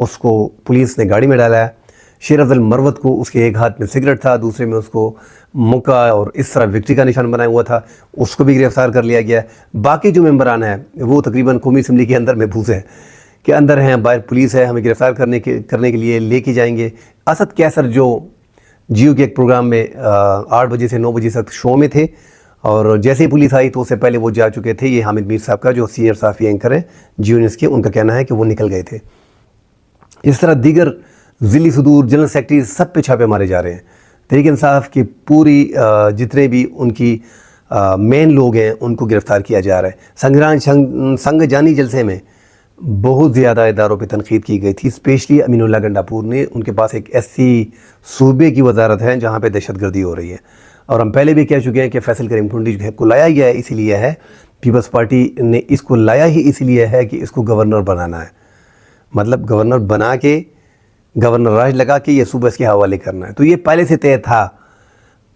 اس کو پولیس نے گاڑی میں ڈالا ہے۔ شیر افضل مروت کو اس کے ایک ہاتھ میں سگریٹ تھا، دوسرے میں اس کو مکہ اور اس طرح وکٹری کا نشان بنایا ہوا تھا، اس کو بھی گرفتار کر لیا گیا ہے۔ باقی جو ممبران ہیں وہ تقریباً قومی اسمبلی کے اندر محبوس ہیں کہ اندر ہیں، باہر پولیس ہے، ہمیں گرفتار کرنے کے لیے لے کے جائیں گے۔ اسد کیسر جو جیو کے ایک پروگرام میں 8 بجے سے 9 بجے تک شو میں تھے، اور جیسے ہی پولیس آئی تو اس سے پہلے وہ جا چکے تھے۔ یہ حامد میر صاحب کا جو سینئر صحافی اینکر ہیں جیو نیوز کے، ان کا کہنا ہے کہ وہ نکل گئے تھے۔ اس طرح دیگر ذیلی صدور، جنرل سیکرٹری، سب پہ چھاپے مارے جا رہے ہیں۔ تحریک انصاف کی پوری جتنے بھی ان کی مین لوگ ہیں ان کو گرفتار کیا جا رہا ہے۔ سنگ جانی جلسے میں بہت زیادہ اداروں پہ تنقید کی گئی تھی، اسپیشلی امین اللہ گنڈاپور نے۔ ان کے پاس ایک ایسی صوبے کی وزارت ہے جہاں پہ دہشت گردی ہو رہی ہے، اور ہم پہلے بھی کہہ چکے ہیں کہ فیصل کریم ٹنڈی جو ہے کو لایا گیا ہے، اسی لیے ہے پیپلز پارٹی نے اس کو لایا ہی اسی لیے ہے کہ اس کو گورنر بنانا ہے، مطلب گورنر بنا کے گورنر راج لگا کے یہ صوبہ اس کے حوالے کرنا ہے۔ تو یہ پہلے سے طے تھا،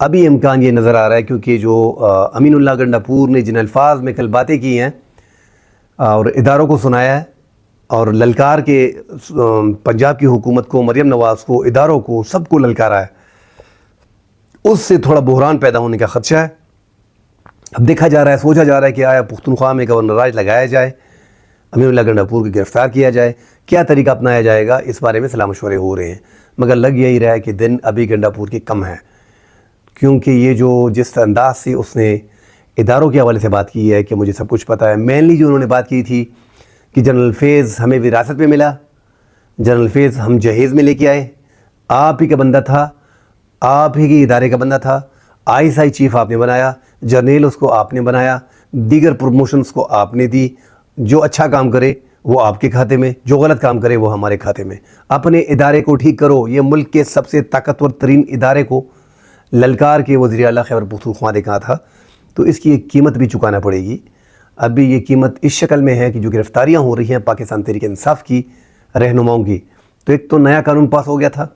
ابھی امکان یہ نظر آ رہا ہے کیونکہ جو امین اللہ گنڈاپور نے جن الفاظ میں کل باتیں کی ہیں اور اداروں کو سنایا ہے اور للکار کے پنجاب کی حکومت کو، مریم نواز کو، اداروں کو، سب کو للکارا ہے، اس سے تھوڑا بحران پیدا ہونے کا خدشہ ہے۔ اب دیکھا جا رہا ہے، سوچا جا رہا ہے کہ آیا پختونخوا میں گورنر راج لگایا جائے، امین اللہ گنڈاپور کو گرفتار کیا جائے، کیا طریقہ اپنایا جائے گا، اس بارے میں صلاح مشورے ہو رہے ہیں، مگر لگ یہی رہا ہے کہ دن ابھی گنڈاپور کے کم ہے، کیونکہ یہ جو جس انداز سے اس نے اداروں کے حوالے سے بات کی ہے کہ مجھے سب کچھ پتہ ہے۔ مینلی جو انہوں نے بات کی تھی کہ جنرل فیض ہمیں وراثت میں ملا، جنرل فیض ہم جہیز میں لے کے آئے، آپ ہی کا بندہ تھا، آپ ہی کے ادارے کا بندہ تھا، ISI چیف آپ نے بنایا، جرنیل اس کو آپ نے بنایا، دیگر پروموشنز کو آپ نے دی، جو اچھا کام کرے وہ آپ کے کھاتے میں، جو غلط کام کرے وہ ہمارے کھاتے میں۔ اپنے ادارے کو ٹھیک کرو۔ یہ ملک کے سب سے طاقتور ترین ادارے کو للکار کے وزیر اعلیٰ خیبر پختونخوا نے کہا تھا، تو اس کی ایک قیمت بھی چکانا پڑے گی۔ ابھی یہ قیمت اس شکل میں ہے کہ جو گرفتاریاں ہو رہی ہیں پاکستان تحریک انصاف کی رہنماؤں کی، تو ایک تو نیا قانون پاس ہو گیا تھا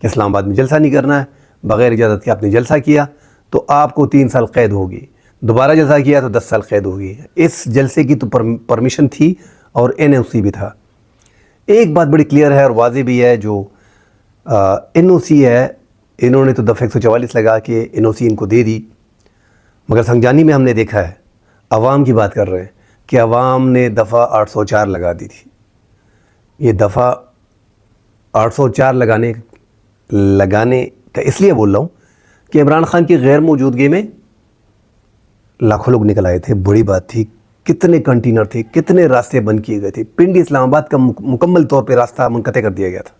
کہ اسلام آباد میں جلسہ نہیں کرنا ہے، بغیر اجازت کے آپ نے جلسہ کیا تو آپ کو 3 سال قید ہوگی، دوبارہ جلسہ کیا تو 10 سال قید ہوگی۔ اس جلسے کی تو پرمیشن تھی اور NOC بھی تھا۔ ایک بات بڑی کلیئر ہے اور واضح بھی ہے، جو NOC ہے، انہوں نے تو دفعہ 144 لگا کے NOC ان کو دے دی، مگر سنگجانی میں ہم نے دیکھا ہے، عوام کی بات کر رہے ہیں کہ عوام نے دفعہ 804 لگا دی تھی۔ یہ دفعہ 804 لگانے کا اس لیے بول رہا ہوں کہ عمران خان کی غیر موجودگی میں لاکھوں لوگ نکل آئے تھے، بڑی بات تھی، کتنے کنٹینر تھے، کتنے راستے بند کیے گئے تھے، پنڈی اسلام آباد کا مکمل طور پہ راستہ منقطع کر دیا گیا تھا۔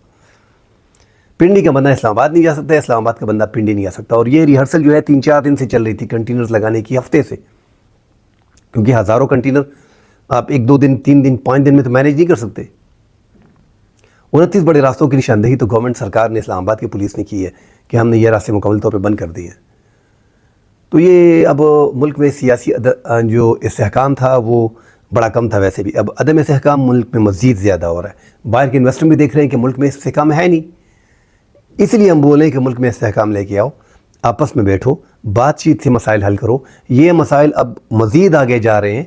پنڈی کا بندہ اسلام آباد نہیں جا سکتا، اسلام آباد کا بندہ پنڈی نہیں جا سکتا، اور یہ ریہرسل جو ہے 3-4 دن سے چل رہی تھی کنٹینرز لگانے کی، ہفتے سے، کیونکہ ہزاروں کنٹینر آپ 1-2 دن 3 دن 5 دن میں تو مینیج نہیں کر سکتے۔ 29 بڑے راستوں کی نشاندہی تو گورنمنٹ سرکار نے، اسلام آباد کی پولیس نے کی ہے کہ ہم نے یہ راستے مکمل طور پہ بند کر دیے ہیں۔ تو یہ اب ملک میں سیاسی جو استحکام تھا وہ بڑا کم تھا، ویسے بھی اب عدم استحکام ملک میں مزید زیادہ ہو رہا ہے۔ باہر کے انویسٹر بھی دیکھ رہے ہیں کہ ملک میں استحکام ہے نہیں، اس لیے ہم بولیں کہ ملک میں استحکام لے کے آؤ، آپس میں بیٹھو، بات چیت سے مسائل حل کرو۔ یہ مسائل اب مزید آگے جا رہے ہیں،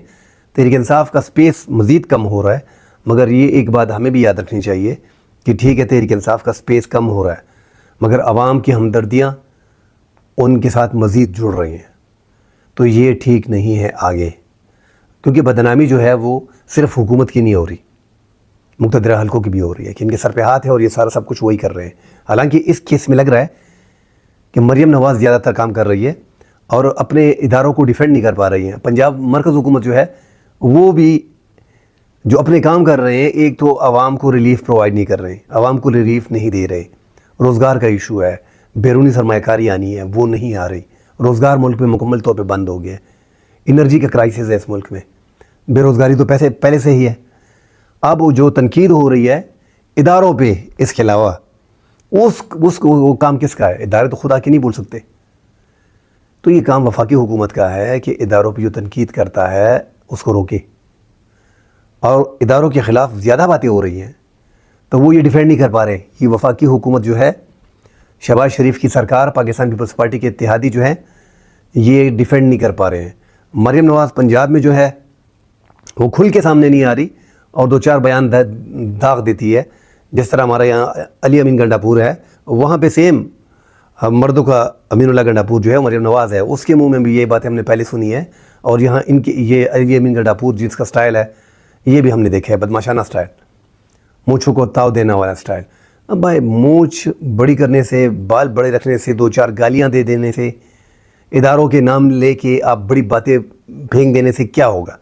تحریک انصاف کا سپیس مزید کم ہو رہا ہے، مگر یہ ایک بات ہمیں بھی یاد رکھنی چاہیے کہ ٹھیک ہے تحریک انصاف کا سپیس کم ہو رہا ہے، مگر عوام کی ہمدردیاں ان کے ساتھ مزید جڑ رہی ہیں، تو یہ ٹھیک نہیں ہے آگے، کیونکہ بدنامی جو ہے وہ صرف حکومت کی نہیں ہو رہی، مقتدرہ حلقوں کی بھی ہو رہی ہے کہ ان کے سر پہ ہاتھ ہے اور یہ سارا سب کچھ وہی کر رہے ہیں۔ حالانکہ اس کیس میں لگ رہا ہے کہ مریم نواز زیادہ تر کام کر رہی ہے اور اپنے اداروں کو ڈیفینڈ نہیں کر پا رہی ہیں۔ پنجاب مرکز حکومت جو ہے وہ بھی جو اپنے کام کر رہے ہیں، ایک تو عوام کو ریلیف پرووائڈ نہیں کر رہے ہیں، عوام کو ریلیف نہیں دے رہے، روزگار کا ایشو ہے، بیرونی سرمایہ کاری آنی ہے وہ نہیں آ رہی، روزگار ملک میں مکمل طور پہ بند ہو گیا ہے، انرجی کا کرائسس ہے اس ملک میں، بے روزگاری تو پہلے سے ہی ہے۔ اب جو تنقید ہو رہی ہے اداروں پہ، اس کے علاوہ وہ کام کس کا ہے؟ ادارے تو خدا کے نہیں بول سکتے، تو یہ کام وفاقی حکومت کا ہے کہ اداروں پہ جو تنقید کرتا ہے اس کو روکے، اور اداروں کے خلاف زیادہ باتیں ہو رہی ہیں تو وہ یہ ڈیفینڈ نہیں کر پا رہے۔ یہ وفاقی حکومت جو ہے، شہباز شریف کی سرکار، پاکستان پیپلز پارٹی کے اتحادی جو ہیں، یہ ڈیفینڈ نہیں کر پا رہے ہیں۔ مریم نواز پنجاب میں جو ہے وہ کھل کے سامنے نہیں آ رہی اور 2-4 بیان داغ دیتی ہے جس طرح ہمارے یہاں علی امین گنڈاپور ہے، وہاں پہ سیم مردوں کا امین اللہ گنڈاپور جو ہے مریم نواز ہے، اس کے منہ میں بھی یہ باتیں ہم نے پہلے سنی ہے، اور یہاں ان کی یہ علی امین گنڈاپور جس کا سٹائل ہے یہ بھی ہم نے دیکھا ہے، بدماشانہ سٹائل، مونچھوں کو تاؤ دینا والا سٹائل۔ اب بھائی مونچھ بڑی کرنے سے، بال بڑے رکھنے سے، 2-4 گالیاں دے دینے سے، اداروں کے نام لے کے آپ بڑی باتیں پھینک دینے سے کیا ہوگا؟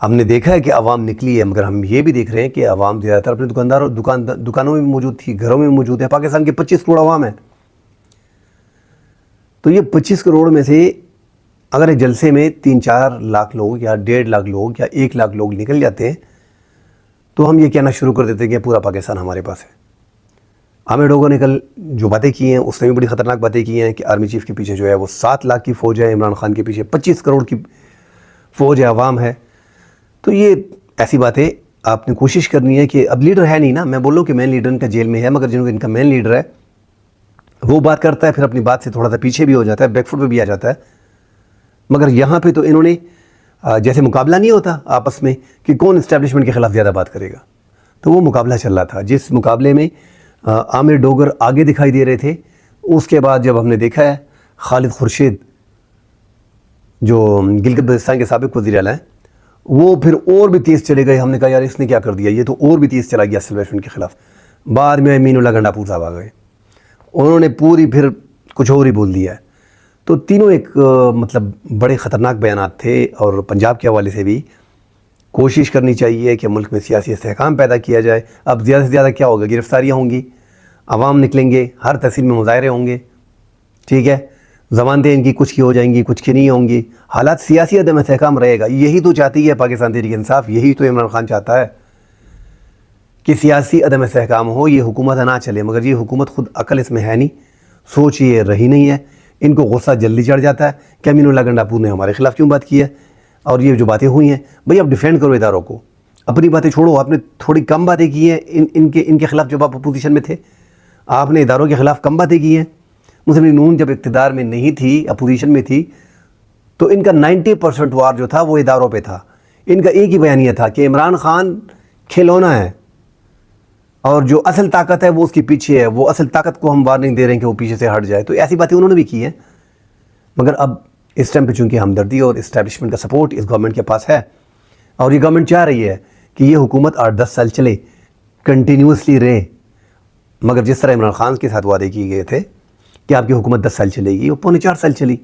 ہم نے دیکھا ہے کہ عوام نکلی ہے، مگر ہم یہ بھی دیکھ رہے ہیں کہ عوام زیادہ تر اپنے دکانوں میں بھی موجود تھی، گھروں میں بھی موجود ہے۔ پاکستان کے 25 کروڑ عوام ہے، تو یہ 25 کروڑ میں سے اگر ایک جلسے میں 3-4 لاکھ لوگ یا 1.5 لاکھ لوگ یا 1 لاکھ لوگ نکل جاتے ہیں تو ہم یہ کہنا شروع کر دیتے ہیں کہ پورا پاکستان ہمارے پاس ہے۔ عامر ڈوگر نے کل جو باتیں کی ہیں اس نے بھی بڑی خطرناک باتیں کی ہیں کہ آرمی چیف کے پیچھے جو ہے وہ 7 لاکھ کی فوج ہے، عمران خان کے پیچھے 25 کروڑ کی فوج ہے، عوام ہے۔ تو یہ ایسی باتیں آپ نے کوشش کرنی ہے کہ اب لیڈر ہے نہیں نا، میں بول رہا ہوں کہ مین لیڈر ان کا جیل میں ہے، مگر ان کا مین لیڈر ہے وہ بات کرتا ہے، پھر اپنی بات سے تھوڑا سا پیچھے بھی ہو جاتا ہے، بیک فٹ پہ بھی آ جاتا ہے۔ مگر یہاں پہ تو انہوں نے جیسے مقابلہ نہیں ہوتا آپس میں کہ کون اسٹیبلشمنٹ کے خلاف زیادہ بات کرے گا، تو وہ مقابلہ چل رہا تھا، جس مقابلے میں عامر ڈوگر آگے دکھائی دے رہے تھے۔ اس کے بعد جب ہم نے دیکھا ہے خالد خورشید جو گلگت بلتستان کے سابق وزیر اعلیٰ ہیں، وہ پھر اور بھی تیز چلے گئے۔ ہم نے کہا یار اس نے کیا کر دیا، یہ تو اور بھی تیز چلا گیا اسٹیبلشمنٹ کے خلاف۔ بعد میں امین اللہ گنڈاپور صاحب آ گئے، انہوں نے پوری پھر کچھ اور ہی بول دیا ہے۔ تو تینوں ایک مطلب بڑے خطرناک بیانات تھے، اور پنجاب کے حوالے سے بھی کوشش کرنی چاہیے کہ ملک میں سیاسی استحکام پیدا کیا جائے۔ اب زیادہ سے زیادہ کیا ہوگا، گرفتاریاں ہوں گی، عوام نکلیں گے، ہر تحصیل میں مظاہرے ہوں گے، ٹھیک ہے، ضمانتیں ان کی کچھ کی ہو جائیں گی، کچھ کی نہیں ہوں گی، حالات سیاسی عدم استحکام رہے گا۔ یہی تو چاہتی ہے پاکستان تحریک انصاف، یہی تو عمران خان چاہتا ہے کہ سیاسی عدم استحکام ہو، یہ حکومت نہ چلے، مگر یہ حکومت خود عقل اس میں ہے نہیں، سوچ یہ رہی نہیں ہے۔ ان کو غصہ جلدی چڑھ جاتا ہے کہ امین اللہ گنڈاپور نے ہمارے خلاف کیوں بات کی ہے، اور یہ جو باتیں ہوئی ہیں بھئی اب ڈیفینڈ کرو اداروں کو، اپنی باتیں چھوڑو۔ آپ نے تھوڑی کم باتیں کی ہیں ان کے خلاف جب آپ اپوزیشن میں تھے، آپ نے اداروں کے خلاف کم باتیں کی ہیں۔ مسلم لیگ نون جب اقتدار میں نہیں تھی، اپوزیشن میں تھی، تو ان کا 90% وار جو تھا وہ اداروں پہ تھا۔ ان کا ایک ہی بیانیہ تھا کہ عمران خان کھلونا ہے، اور جو اصل طاقت ہے وہ اس کے پیچھے ہے، وہ اصل طاقت کو ہم وارننگ دے رہے ہیں کہ وہ پیچھے سے ہٹ جائے۔ تو ایسی باتیں انہوں نے بھی کی ہیں، مگر اب اس ٹائم پہ چونکہ ہمدردی اور اسٹیبلشمنٹ کا سپورٹ اس گورنمنٹ کے پاس ہے، اور یہ گورنمنٹ چاہ رہی ہے کہ یہ حکومت 8-10 سال چلے، کنٹینیوسلی رہے۔ مگر جس طرح عمران خان کے ساتھ وعدے کیے گئے تھے کہ آپ کی حکومت 10 سال چلے گی، وہ 3.25 سال چلی،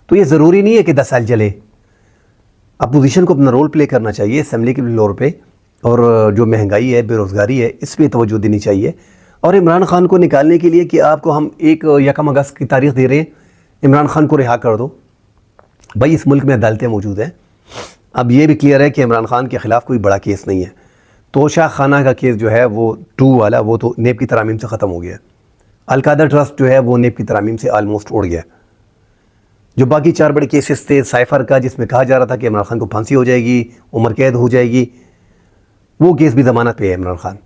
تو یہ ضروری نہیں ہے کہ 10 سال چلے۔ اپوزیشن کو اپنا رول پلے کرنا چاہیے اسمبلی کے فلور پہ، اور جو مہنگائی ہے، بے روزگاری ہے، اس پہ توجہ دینی چاہیے۔ اور عمران خان کو نکالنے کے لیے کہ آپ کو ہم 1 اگست کی تاریخ دے رہے ہیں، عمران خان کو رہا کر دو۔ بھائی اس ملک میں عدالتیں موجود ہیں، اب یہ بھی کلیئر ہے کہ عمران خان کے خلاف کوئی بڑا کیس نہیں ہے۔ توشہ خانہ کا کیس جو ہے وہ 2 والا، وہ تو نیب کی ترامیم سے ختم ہو گیا۔ القادر ٹرسٹ جو ہے وہ نیب کی ترامیم سے آلموسٹ اڑ گیا۔ جو باقی 4 بڑے کیسز تھے، سائفر کا جس میں کہا جا رہا تھا کہ عمران خان کو پھانسی ہو جائے گی، عمر قید ہو جائے گی، وہ کیس بھی ضمانت پہ ہے عمران خان۔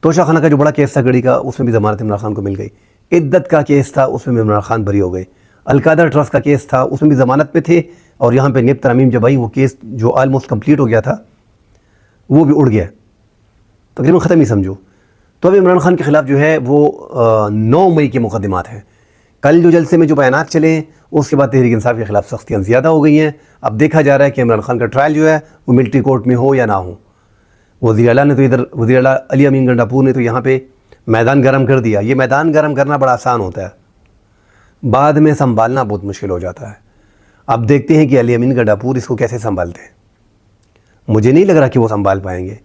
توشہ خانہ کا جو بڑا کیس تھا گڑی کا، اس میں بھی ضمانت عمران خان کو مل گئی۔ عدت کا کیس تھا، اس میں بھی عمران خان بری ہو گئے۔ القادر ٹرسٹ کا کیس تھا، اس میں بھی ضمانت پہ تھے، اور یہاں پہ نیب ترامیم جب آئی وہ کیس جو آلموسٹ کمپلیٹ ہو گیا تھا وہ بھی اڑ گیا، تقریباً ختم ہی سمجھو۔ تو اب عمران خان کے خلاف جو ہے وہ 9 مئی کے مقدمات ہیں۔ کل جو جلسے میں جو بیانات چلے ہیں اس کے بعد تحریک انصاف کے خلاف سختیاں زیادہ ہو گئی ہیں۔ اب دیکھا جا رہا ہے کہ عمران خان کا ٹرائل جو ہے وہ ملٹری کورٹ میں ہو یا نہ ہو۔ وزیر اعلیٰ نے تو ادھر، وزیر اعلیٰ علی امین گنڈاپور نے تو یہاں پہ میدان گرم کر دیا۔ یہ میدان گرم کرنا بڑا آسان ہوتا ہے، بعد میں سنبھالنا بہت مشکل ہو جاتا ہے۔ اب دیکھتے ہیں کہ علی امین گنڈاپور اس کو کیسے سنبھالتے ہیں۔ مجھے نہیں لگ رہا کہ وہ سنبھال پائیں گے۔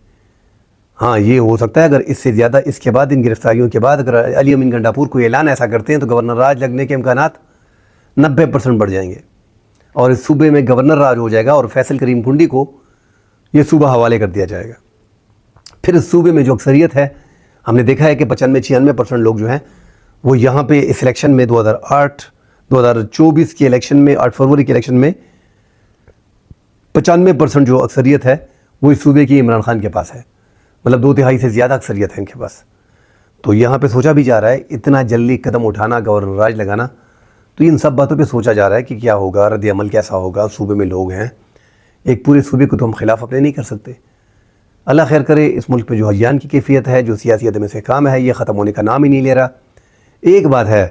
ہاں یہ ہو سکتا ہے اگر اس سے زیادہ اس کے بعد، ان گرفتاریوں کے بعد، اگر علی امین گنڈاپور کو اعلان ایسا کرتے ہیں تو گورنر راج لگنے کے امکانات 90% بڑھ جائیں گے، اور اس صوبے میں گورنر راج ہو جائے گا، اور فیصل کریم کنڈی کو یہ صوبہ حوالے کر دیا جائے گا۔ پھر اس صوبے میں جو اکثریت ہے، ہم نے دیکھا ہے کہ 95-96% لوگ جو ہیں وہ یہاں پہ اس الیکشن میں 2024 کے الیکشن میں، 8 فروری کے الیکشن میں 95% جو اکثریت ہے وہ اس صوبے کی عمران خان کے پاس ہے، مطلب 2/3 سے زیادہ اکثریت ہے ان کے پاس۔ تو یہاں پہ سوچا بھی جا رہا ہے اتنا جلدی قدم اٹھانا، گورنر راج لگانا، تو ان سب باتوں پہ سوچا جا رہا ہے کہ کیا ہوگا، رد عمل کیسا ہوگا۔ صوبے میں لوگ ہیں، ایک پورے صوبے کو تو ہم خلاف اپنے نہیں کر سکتے۔ اللہ خیر کرے. اس ملک میں جو حجیان کی کیفیت ہے, جو سیاسی عدم استحکام ہے, یہ ختم ہونے کا نام ہی نہیں لے رہا. ایک بات ہے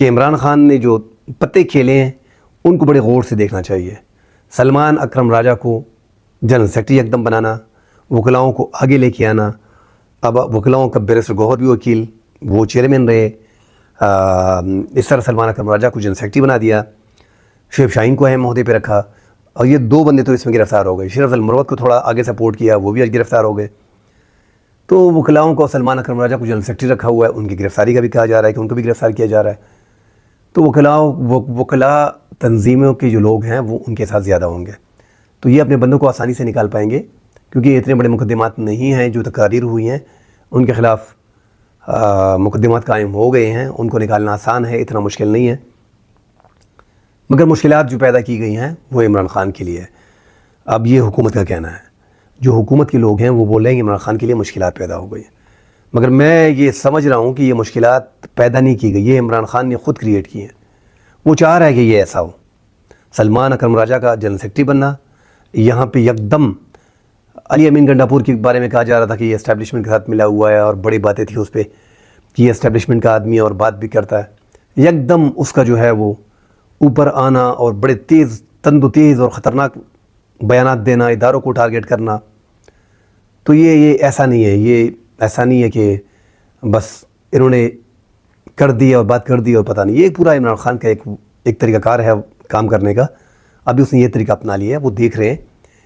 کہ عمران خان نے جو پتے کھیلے ہیں ان کو بڑے غور سے دیکھنا چاہیے. سلمان اکرم راجہ کو جنرل سیکرٹری یکدم بنانا, وکلاؤں کو آگے لے کے آنا. اب وکلاؤں کا بیرسٹر گوہر بھی وکیل, وہ چیئرمین رہے. اس طرح سلمان اکرم راجہ کو جنرل سیکرٹری بنا دیا, شعیب شاہین کو اہم عہدے پہ رکھا, اور یہ 2 بندے تو اس میں گرفتار ہو گئے. شیر افضل مروت کو تھوڑا آگے سپورٹ کیا, وہ بھی آج گرفتار ہو گئے. تو وکلاؤں کو سلمان اکرم راجہ کو جنرل سیکرٹری رکھا ہوا ہے, ان کی گرفتاری کا بھی کہا جا رہا ہے کہ ان کو بھی گرفتار کیا جا رہا ہے. تو وکلاء تنظیموں کے جو لوگ ہیں وہ ان کے ساتھ زیادہ ہوں گے, تو یہ اپنے بندوں کو آسانی سے نکال پائیں گے, کیونکہ یہ اتنے بڑے مقدمات نہیں ہیں. جو تقاریر ہوئی ہیں ان کے خلاف مقدمات قائم ہو گئے ہیں, ان کو نکالنا آسان ہے, اتنا مشکل نہیں ہے. مگر مشکلات جو پیدا کی گئی ہیں وہ عمران خان کے لیے. اب یہ حکومت کا کہنا ہے, جو حکومت کے لوگ ہیں وہ بول رہے ہیں کہ عمران خان کے لیے مشکلات پیدا ہو گئی ہیں, مگر میں یہ سمجھ رہا ہوں کہ یہ مشکلات پیدا نہیں کی گئی, یہ عمران خان نے خود کریٹ کی ہیں. وہ چاہ رہا ہے کہ یہ ایسا ہو. سلمان اکرم راجہ کا جنرل سیکرٹری بننا, یہاں پہ یکدم علی امین گنڈاپور کے بارے میں کہا جا رہا تھا کہ یہ اسٹیبلشمنٹ کے ساتھ ملا ہوا ہے, اور بڑی باتیں تھیں اس پہ کہ یہ اسٹیبلشمنٹ کا آدمی ہے اور بات بھی کرتا ہے. یکدم اس کا جو ہے وہ اوپر آنا اور بڑے تیز تند و تیز اور خطرناک بیانات دینا, اداروں کو ٹارگیٹ کرنا. تو یہ ایسا نہیں ہے, یہ ایسا نہیں ہے کہ بس انہوں نے کر دی اور بات کر دی اور پتہ نہیں. یہ پورا عمران خان کا ایک طریقہ کار ہے کام کرنے کا. ابھی اس نے یہ طریقہ اپنا لیا ہے, وہ دیکھ رہے ہیں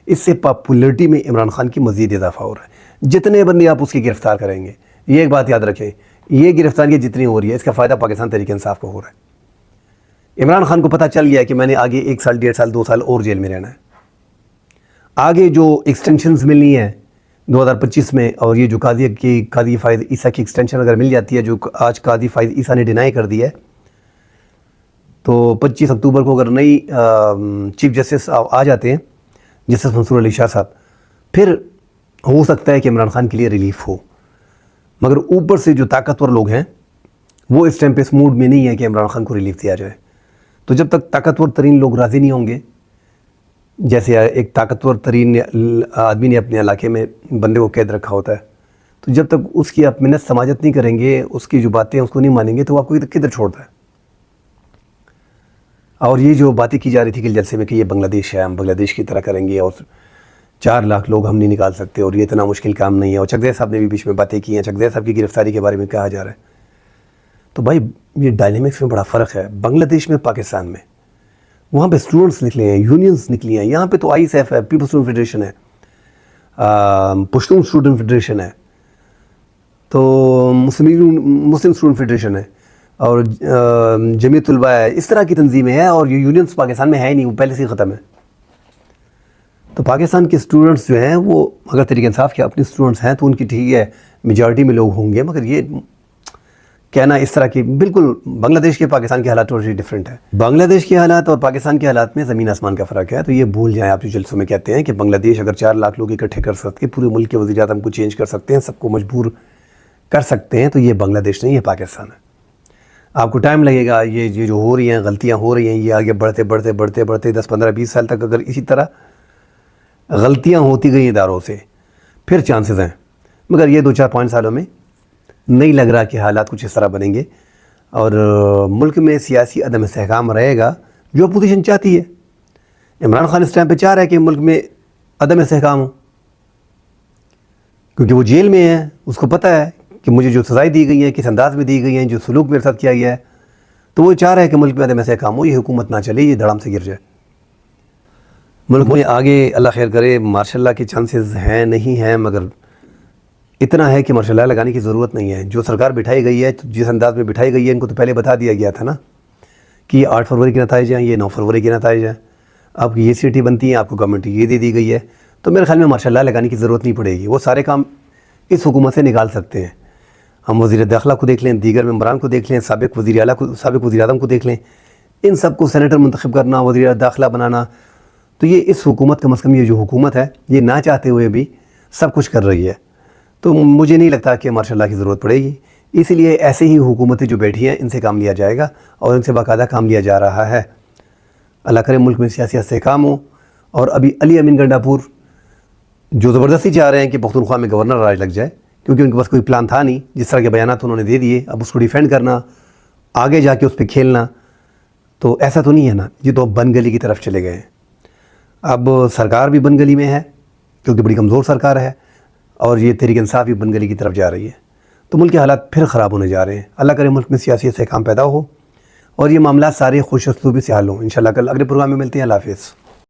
اس سے پاپولرٹی میں عمران خان کی مزید اضافہ ہو رہا ہے. جتنے بندے آپ اس کی گرفتار کریں گے, یہ ایک بات یاد رکھیں, یہ گرفتاریاں جتنی ہو رہی ہے اس کا فائدہ پاکستان تحریک انصاف کو ہو رہا ہے. عمران خان کو پتہ چل گیا کہ میں نے آگے 1 سال 1.5 سال 2 سال اور جیل میں رہنا ہے. آگے جو ایکسٹینشنز ملنی ہے 2025 میں, اور یہ جو قاضی فائز عیسیٰ کی ایکسٹینشن اگر مل جاتی ہے, جو آج قاضی فائز عیسیٰ نے ڈینائی کر دی ہے, تو 25 اکتوبر کو اگر نئی چیف جسٹس آ جاتے ہیں, جسٹس منصور علی شاہ صاحب, پھر ہو سکتا ہے کہ عمران خان کے لیے ریلیف ہو. مگر اوپر سے جو طاقتور لوگ ہیں وہ اس ٹائم پہ اس موڈ میں نہیں ہے کہ عمران خان کو ریلیف دیا جائے. تو جب تک طاقتور ترین لوگ راضی نہیں ہوں گے, جیسے ایک طاقتور ترین آدمی نے اپنے علاقے میں بندے کو قید رکھا ہوتا ہے, تو جب تک اس کی آپ منت سماجت نہیں کریں گے, اس کی جو باتیں اس کو نہیں مانیں گے, تو آپ کو کدھر چھوڑتا ہے. اور یہ جو باتیں کی جا رہی تھی کہ جلسے میں کہ یہ بنگلہ دیش ہے, ہم بنگلہ دیش کی طرح کریں گے, اور 4 لاکھ لوگ ہم نہیں نکال سکتے, اور یہ اتنا مشکل کام نہیں ہے. اور چکدے صاحب نے بھی بیچ میں باتیں کی ہیں, چکدے صاحب کی گرفتاری کے بارے میں کہا جا رہا ہے. تو بھائی یہ ڈائنامکس میں بڑا فرق ہے بنگلہ دیش میں پاکستان میں. وہاں پہ اسٹوڈنٹس نکلے ہیں, یونینز نکلی ہیں. یہاں پہ تو ISF ہے, پیپل اسٹوڈنٹ فیڈریشن ہے, پشتون اسٹوڈنٹ فیڈریشن ہے, تو مسلم اسٹوڈنٹ فیڈریشن ہے, اور جمعیت طلباء ہے. اس طرح کی تنظیمیں ہیں, اور یہ یونینز پاکستان میں ہے ہی نہیں, وہ پہلے سے ہی ختم ہے. تو پاکستان کے اسٹوڈنٹس جو ہیں وہ اگر تحریک انصاف کے اپنے اسٹوڈنٹس ہیں تو ان کی ٹھیک ہے, میجارٹی میں لوگ ہوں گے. مگر یہ کہنا اس طرح کی, بالکل بنگلہ دیش کے پاکستان کے حالات ٹوٹلی ڈفرینٹ ہے. بنگلہ دیش کے حالات اور پاکستان کے حالات میں زمین آسمان کا فرق ہے. تو یہ بھول جائیں آپ جو جلسوں میں کہتے ہیں کہ بنگلہ دیش اگر 4 لاکھ لوگ اکٹھے کر سکتے, پورے ملک کے وزیر اعظم کو چینج کر سکتے ہیں, سب کو مجبور کر سکتے ہیں, تو یہ بنگلہ دیش نہیں, یہ پاکستان ہے. آپ کو ٹائم لگے گا. یہ جو ہو رہی ہیں غلطیاں ہو رہی ہیں, یہ آگے بڑھتے بڑھتے بڑھتے بڑھتے 10 15 20 سال تک اگر اسی طرح غلطیاں ہوتی گئی اداروں سے, پھر چانسز ہیں. مگر یہ 2 4 5 سالوں میں نہیں لگ رہا کہ حالات کچھ اس طرح بنیں گے, اور ملک میں سیاسی عدم استحکام رہے گا جو اپوزیشن چاہتی ہے. عمران خان اس ٹائم پہ چاہ رہا ہے کہ ملک میں عدم استحکام ہو, کیونکہ وہ جیل میں ہے. اس کو پتہ ہے کہ مجھے جو سزائیں دی گئی ہیں, کس انداز میں دی گئی ہیں, جو سلوک میرے ساتھ کیا گیا ہے, تو وہ چاہ رہا ہے کہ ملک میں عدم استحکام ہو, یہ حکومت نہ چلے, یہ دھڑام سے گر جائے. ملک میں آگے اللہ خیر کرے مارشاء اللہ کے چانسز ہیں نہیں ہیں, مگر اتنا ہے کہ مارشاء اللہ لگانے کی ضرورت نہیں ہے. جو سرکار بٹھائی گئی ہے, جس انداز میں بٹھائی گئی ہے, ان کو تو پہلے بتا دیا گیا تھا نا کہ یہ 8 فروری کے نتائج ہیں, یہ 9 فروری کے نتائج ہیں, آپ کی یہ سیٹیں بنتی ہیں, آپ کو گورنمنٹ یہ دے دی گئی ہے. تو میرے خیال میں مارشاء اللہ لگانے کی ضرورت نہیں پڑے گی. وہ سارے کام اس حکومت سے نکال سکتے ہیں. ہم وزیر داخلہ کو دیکھ لیں, دیگر ممبران کو دیکھ لیں, سابق وزیر اعظم کو دیکھ لیں, ان سب کو سینیٹر منتخب کرنا, وزیر داخلہ بنانا. تو یہ اس حکومت کم از کم, یہ جو حکومت ہے یہ نہ چاہتے ہوئے بھی سب کچھ کر رہی ہے. تو مجھے نہیں لگتا کہ مارشاء اللہ کی ضرورت پڑے گی. اسی لیے ایسے ہی حکومتیں جو بیٹھی ہیں ان سے کام لیا جائے گا, اور ان سے باقاعدہ کام لیا جا رہا ہے. اللہ کرے ملک میں سیاسی استحکام ہو. اور ابھی علی امین گنڈاپور جو زبردستی چاہ رہے ہیں کہ پختونخوا میں گورنر راج لگ جائے، کیونکہ ان کے پاس کوئی پلان تھا نہیں، جس طرح کے بیانات انہوں نے دے دیے، اب اس کو ڈیفینڈ کرنا، آگے جا کے اس پہ کھیلنا، تو ایسا تو نہیں ہے نا، یہ تو بن گلی کی طرف چلے گئے ہیں۔ اب سرکار بھی بن گلی میں ہے کیونکہ بڑی کمزور سرکار ہے، اور یہ تحریک انصاف بھی بن گلی کی طرف جا رہی ہے، تو ملک کے حالات پھر خراب ہونے جا رہے ہیں۔ اللہ کرے ملک میں سیاسی استحکام پیدا ہو اور یہ معاملات سارے خوش اسلوبی سے حل ہوں۔ انشاءاللہ کل اگلے پروگرام میں ملتے ہیں۔ اللہ حافظ۔